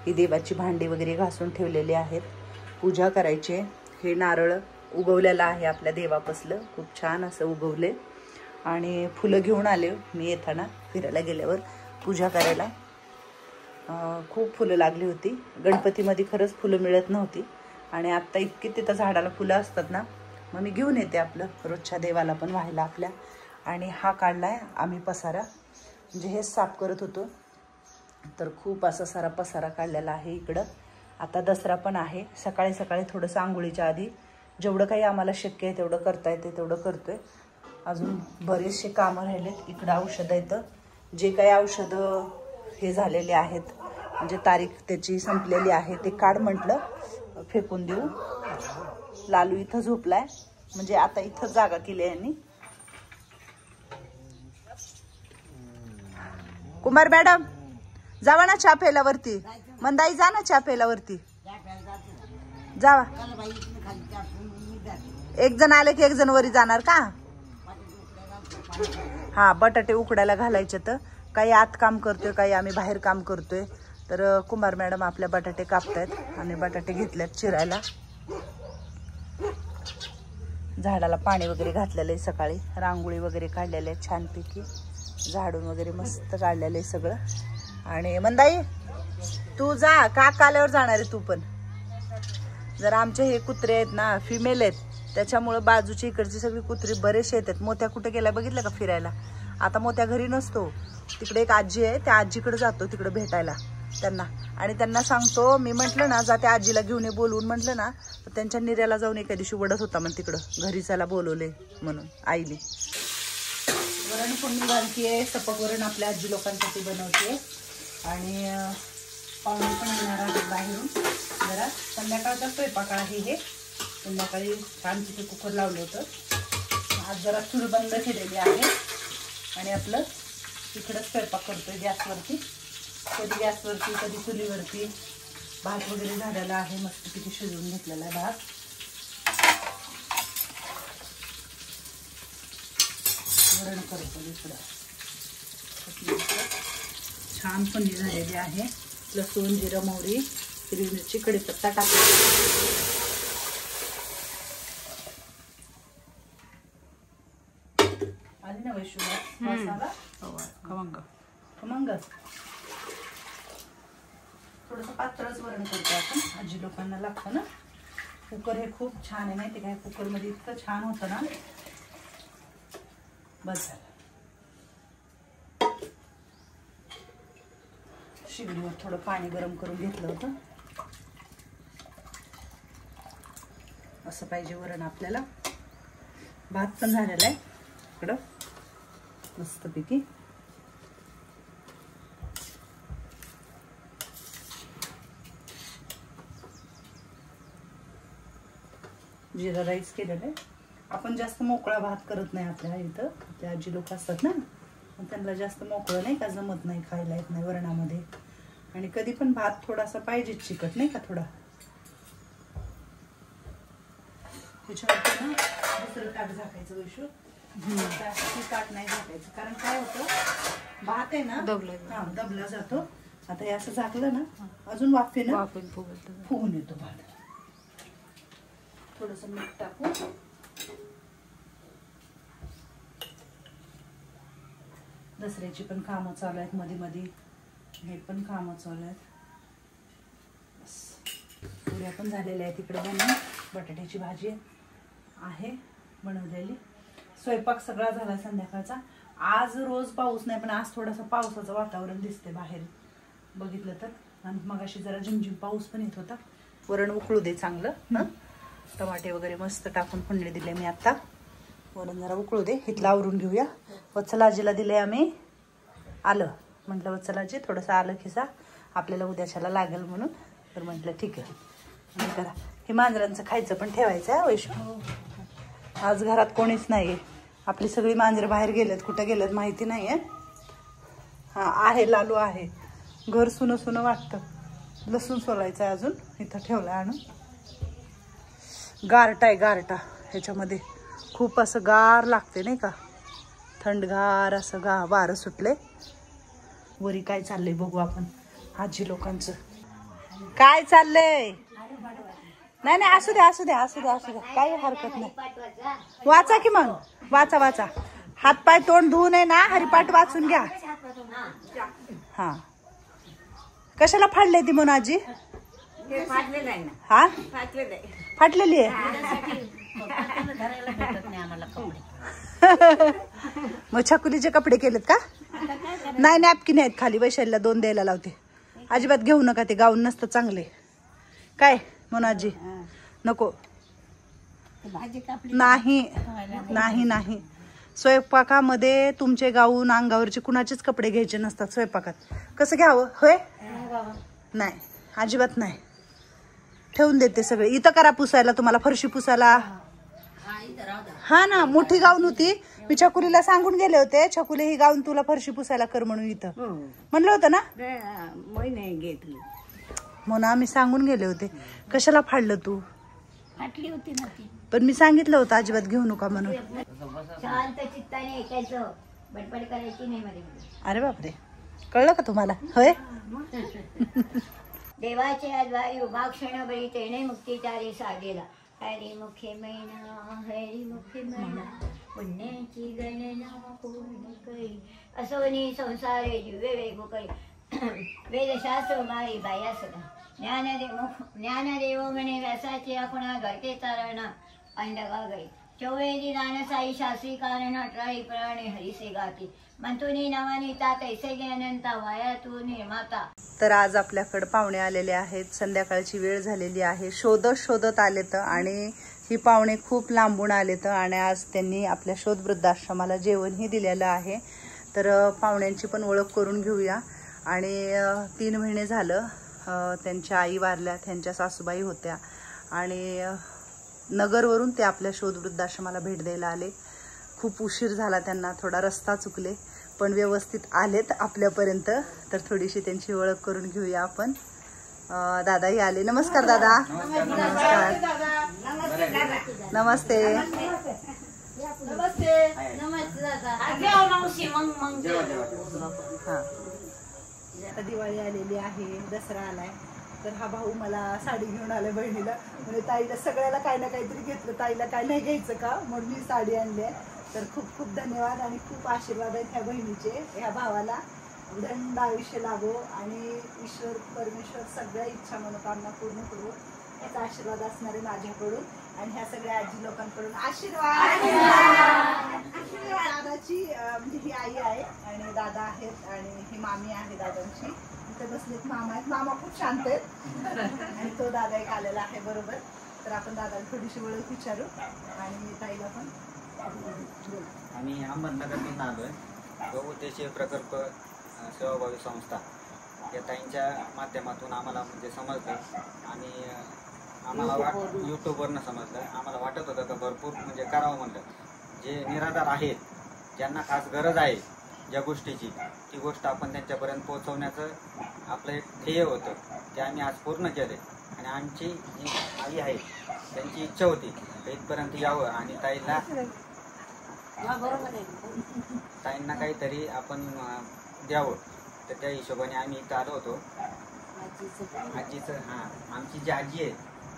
ही देवाची भांडी वगैरे घासून ठेवलेली आहेत. पूजा करायची. हे नारळ उगवलेलं आहे आपल्या देवापसलं, खूप छान असं उगवले. आणि फुलं घेऊन आले मी येताना फिरायला गेल्यावर पूजा करायला. खूप फुलं लागली होती. गणपतीमध्ये खरंच फुलं मिळत नव्हती आणि आत्ता इतकी तिथं झाडाला फुलं असतात ना, मग मी घेऊन येते आपलं रोजच्या देवाला पण व्हायला आपल्या. आणि हा काढलाय आम्ही पसारा, म्हणजे हेच साफ करत होतो तर खूप असा सारा पसारा काढलेला आहे इकडं. आता दसरा पण आहे. सकाळी सकाळी थोडंसं आंघोळीच्या आधी जेवढं काही आम्हाला शक्य आहे तेवढं करता येते तेवढं करतोय. अजून बरेचसे कामं राहिलेत. इकडं औषधं येतं, जे काही औषधं हे झालेले आहेत म्हणजे तारीख त्याची संपलेली आहे ते काढ म्हटलं, फेकून देऊ. लालू इथं झोपलाय, म्हणजे आता इथं जागा केली यांनी. कुमार मॅडम जावा ना चहा प्यायला वरती. मंदाई जा ना चहा प्यायला वरती जावा. एक जण आले की एक जण वरी जाणार का? हा, बटाटे उकडायला घालायचे. तर काही आत काम करतोय, काही आम्ही बाहेर काम करतोय. तर कुमार मॅडम आपल्या बटाटे कापतायत आणि बटाटे घेतल्यात चिरायला. झाडाला पाणी वगैरे घातलेलं आहे सकाळी. रांगोळी वगैरे काढलेले आहे छानपैकी, झाडून वगैरे मस्त काढलेलं आहे सगळं. आणि मंदाई तू जा, काका आल्यावर जाणार आहे तू पण. जरा आमचे हे कुत्रे आहेत ना, फिमेल आहेत, त्याच्यामुळं बाजूची इकडची सगळी कुत्री बरेचसे येतात. मोत्या कुठे गेला बघितलं का फिरायला? आता मोत्या घरी नसतो, तिकडे एक आजी आहे त्या आजीकडे जातो तिकडे भेटायला त्यांना. आणि त्यांना सांगतो मी, म्हटलं ना जा त्या आजीला घेऊन ये बोलवून म्हटलं ना, तर त्यांच्या निर्याला जाऊन एका दिवशी वडत होता मग तिकडं घरी चला बोलवले म्हणून आईली. वरण फोडणी घालतीये, सपक वरण आपल्या आजी लोकांसाठी बनवते. आणि पाहुणे पण येणार आहेत बाहेरून. जरा संध्याकाळचा स्वयंपाक आहे हे. संध्याकाळी छान तिथे कुकर लावलं होतं. आज जरा चूल बंद केलेली आहे आणि आपलं इकडं स्वयंपाक करतोय गॅसवरती. कधी गॅसवरती कधी चुलीवरती. भात वगैरे झालेला आहे, मस्तपैकी शिजवून घेतलेला आहे भात. वरण करतो इकडं. छान फोडणी झालेली आहे. लसूण, जिरं, मोहरी, हिरवी मिरची, कढीपत्ता टाकला. आली ना वैशूला मसाला खमंग खमंग. थोडंसं पातळच वरण करतो आपण, आजी लोकांना लागतं ना. कुकर हे खूप छान आहे माहिती काय, कुकरमध्ये इतकं छान होतं ना. बस झालं. शिगडीवर थोडं पाणी गरम करून घेतलं होतं. असं पाहिजे वरण आपल्याला. भात पण झालेला आहे इकडं मस्तपैकी. जिरा राईस केलेला आहे. आपण जास्त मोकळा भात करत नाही आपल्या इथं. आपल्या आजी लोक असतात ना, त्यांना जास्त मोकळं नाही का जमत नाही, खायला येत नाही वरणामध्ये. आणि कधी पण भात थोडासा पाहिजे चिकट नाही का थोडा. त्याच्यावरती ना दुसरं ताट झाकायचं वैशू. ताट नाही झाकायचं, कारण काय होतं भात आहे ना दबला जातो. आता हे असं झाकलं ना अजून वाफेनं फुगून येतो भात. थोडंसं मीठ टाकू. दसऱ्याची पण कामं चालू आहेत मध्ये मध्ये, हे पण कामं चालू आहेत. पुऱ्या पण झालेल्या आहेत इकडे बनवून. बटाट्याची भाजी आहे बनवलेली. स्वयंपाक सगळा झाला संध्याकाळचा. आज रोज पाऊस नाही, पण आज थोडंसं पावसाचं वातावरण दिसते बाहेर बघितलं तर. आणि मगाशी जरा झिमझिम पाऊस पण येत होता. वरण उकळू दे चांगलं ना. टमाटे वगैरे मस्त टाकून फोडणी दिले मी आता. वरण जरा उकळू दे. इथलं आवरून घेऊया. वत्सलाजीला दिले आम्ही आलं. म्हटलं वत्सलाजी थोडंसं आलं खिसा, आपल्याला उद्याच्याला लागेल म्हणून. तर म्हटलं ठीक आहे करा. हे मांजरांचं खायचं पण ठेवायचं आहे वैशू. आज घरात कोणीच नाही आहे. आपली सगळी मांजरं बाहेर गेलेत, कुठं गेलेत माहिती नाही आहे. हां आहे, लालू आहे. घर सुनं सुनं वाटतं. लसूण सोलायचं आहे अजून, इथं ठेवलं आहे आणून. गारटा आहे गारटा ह्याच्यामध्ये. खूप असं गार लागते नाही का, थंडगार असं वारं सुटले. वरी काय चाललंय बघू आपण आजी लोकांचं. काय चाललंय? नाही नाही, असू द्या असू द्या असू द्या असू द्या, काही हरकत नाही. वाचा की मग, वाचा वाचा. हातपाय तोंड धुवू नये ना, हरिपाठ वाचून घ्या. हा, कशाला फाडले ती म्हणून आजी? हा, फाटलेली आहे. मग छकुलीचे कपडे केलेत का? नाही, नॅपकिन आहेत खाली, वैशालीला 2 द्यायला लावते. अजिबात घेऊ नका, ते गाऊन नसतं चांगले. काय म्हणून आजी? नको, नाही नाही नाही, स्वयंपाकामध्ये तुमचे गाऊन अंगावरचे कुणाचेच कपडे घ्यायचे नसतात स्वयंपाकात. कसं घ्यावं होय? नाही, अजिबात नाही. ठेवून देते सगळे. इथं करा पुसायला, तुम्हाला फरशी पुसायला. हा ना, मोठी गाऊन होती. मी छकुलीला सांगून गेले होते, छकुली ही गाऊन तुला फरशी पुसायला कर म्हणून. इथं म्हणलं होतं ना, म्हणून आम्ही सांगून गेले होते. कशाला फाडलं तू? फाटली होती ना ती. पण मी सांगितलं होतं अजिबात घेऊ नका म्हणून. शांत चित्ताने ऐकायचं, बडबड करायची नाही मध्ये. अरे बापरे, कळलं का तुम्हाला? होय. देवाचे अद्वायू भाक्षण बळी तेने मुक्तीचारी सागेला. हरी मुखे मैना, हरी मुखे मैना, पुण्याची गणना पूर्ण करी. असोनी संसारे दिव्य वेगो करी. वेदशास्त्र मारी बाया सदा. ज्ञानदेव म्हणे व्यासाची आखुणा घरते तारणा अंडगा गई. चौवेदी दानसाई शास्त्री कारण 18 प्राणे हरिसे गाती. मंतुनी नावानी तात ऐसे अनंता वाया तू निर्माता. तर आज आपल्याकडे पाहुणे आलेले आहेत. संध्याकाळची वेळ झालेली आहे. शोधत शोधत आलेत आणि ही पाहुणे खूप लांबून आलेत आणि आज त्यांनी आपल्या शोध वृद्धाश्रमाला जेवणही दिलेलं आहे. तर पाहुण्यांची पण ओळख करून घेऊया. आणि 3 महिने झालं त्यांच्या आई वारल्या, त्यांच्या सासूबाई होत्या आणि नगरवरून ते आपल्या शोध वृद्धाश्रमाला भेट द्यायला आले. खूप उशीर झाला त्यांना, थोडा रस्ता चुकले, पण व्यवस्थित आलेत आपल्यापर्यंत. तर थोडीशी त्यांची ओळख करून घेऊया आपण. दादाही आले. नमस्कार दादा. नमस्कार. नमस्ते. हा, आता दिवाळी आलेली आहे, दसरा आलाय. तर हा भाऊ मला साडी घेऊन आलाय बहिणीला. म्हणजे ताईला सगळ्याला काही ना काहीतरी घेतलं, ताईला काय नाही घ्यायचं का म्हणून मी साडी आणली आहे. तर खूप खूप धन्यवाद आणि खूप आशीर्वाद आहेत ह्या बहिणीचे. ह्या भावाला दंड आयुष्य लाभो आणि ईश्वर परमेश्वर सगळ्या इच्छा मनोकामना पूर्ण करू, याचा आशीर्वाद असणार आहे माझ्याकडून आणि ह्या सगळ्या आजी लोकांकडून आशीर्वाद. दादाची म्हणजे ही आई आहे आणि दादा आहेत आणि ही मामी आहे दादांची. इथे बसलेत मामा आहेत. मामा खूप शांत आहेत आणि तो दादा एक आलेला आहे बरोबर. तर आपण दादाला थोडीशी ओळख विचारू आणि ताईला पण. आम्ही अहमदनगरमधून आलोय. बहुउद्देशीय प्रकल्प सेवाभावी संस्था या ताईंच्या माध्यमातून आम्हाला म्हणजे समजलं आणि आम्हाला यूट्यूबवरनं समजलं. आम्हाला वाटत होतं का भरपूर म्हणजे करावं म्हणलं. जे निराधार आहेत, ज्यांना खास गरज आहे ज्या गोष्टीची, ती गोष्ट आपण त्यांच्यापर्यंत पोहोचवण्याचं आपलं एक ध्येय होतं. ते आम्ही आज पूर्ण केले आणि आमची जी आई आहे त्यांची इच्छा होती इथपर्यंत यावं आणि ताईंना काहीतरी आपण द्यावं. तर त्या हिशोबाने आम्ही इथं आलो होतो. आजीचं आमची जी आजी आहे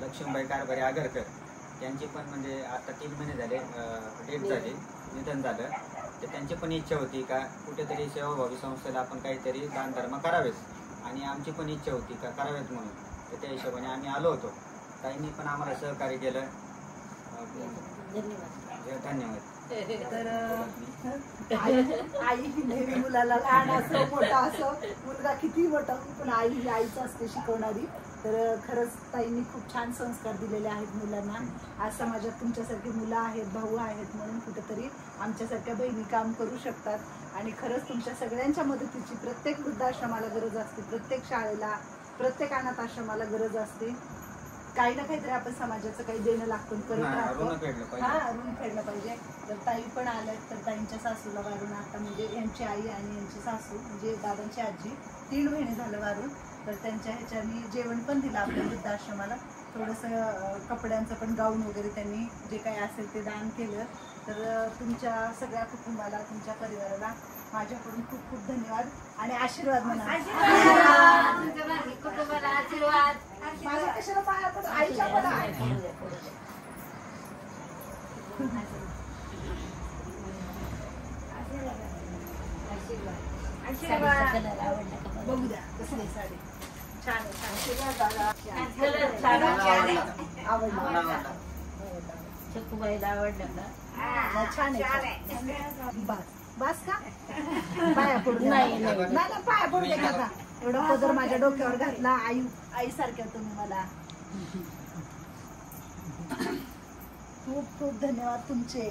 लक्ष्मीबाई कारभारी आगरकर, त्यांची पण म्हणजे आता 3 महिने झाले डेथ झाली, निधन झालं. तर त्यांची पण इच्छा होती का कुठेतरी सेवाभावी संस्थेला आपण काहीतरी दानधर्म करावेच आणि आमची पण इच्छा होती का करावेच म्हणून. तर त्या हिशोबाने आम्ही आलो होतो. ताईंनी पण आम्हाला सहकार्य केलं. धन्यवाद. तर आई ही नेहमी मुलाला लहान असो मोठा असो, मुलगा किती मोठा पण आई ही आईच असते शिकवणारी. तर खरंच ताईंनी खूप छान संस्कार दिलेले आहेत मुलांना. आज समाजात तुमच्यासारखी मुलं आहेत, भाऊ आहेत म्हणून कुठेतरी आमच्यासारख्या बहिणी काम करू शकतात आणि खरंच तुमच्या सगळ्यांच्या मदतीची प्रत्येक वृद्धाश्रमाला गरज असते, प्रत्येक शाळेला, प्रत्येक अनाथ आश्रमाला गरज असते. काही ना काहीतरी आपण समाजाचं काही देणं लागतं, करत राहतो. ऋण फेडलं पाहिजे. तर ताई पण आल्या. तर ताईंच्या सासूला वारून आता म्हणजे यांची आई आणि यांची सासू म्हणजे दादांची आजी 3 महिने झालं वारून. तर त्यांच्या ह्याच्यानी जेवण पण दिलं आपल्या वृद्धाश्रमाला. थोडंसं कपड्यांचं पण गाऊन वगैरे त्यांनी जे काही असेल ते दान केलं. तर तुमच्या सगळ्या कुटुंबाला, तुमच्या परिवाराला माझ्याकडून खूप खूप धन्यवाद आणि आशीर्वाद म्हणा. कुटुंबाला आशीर्वाद. कशाला पाया पड आईच्या पडा. बघू द्या कसली साडी छान आवडला. चक्कूबाईला आवडलं का? छान आहे. बस का पाया पडू नाही, नाही ना पाया पडू दे का. एवढा पदर माझ्या डोक्यावर घातला. आई सारख्या तुम्ही मला. खूप खूप धन्यवाद तुमचे.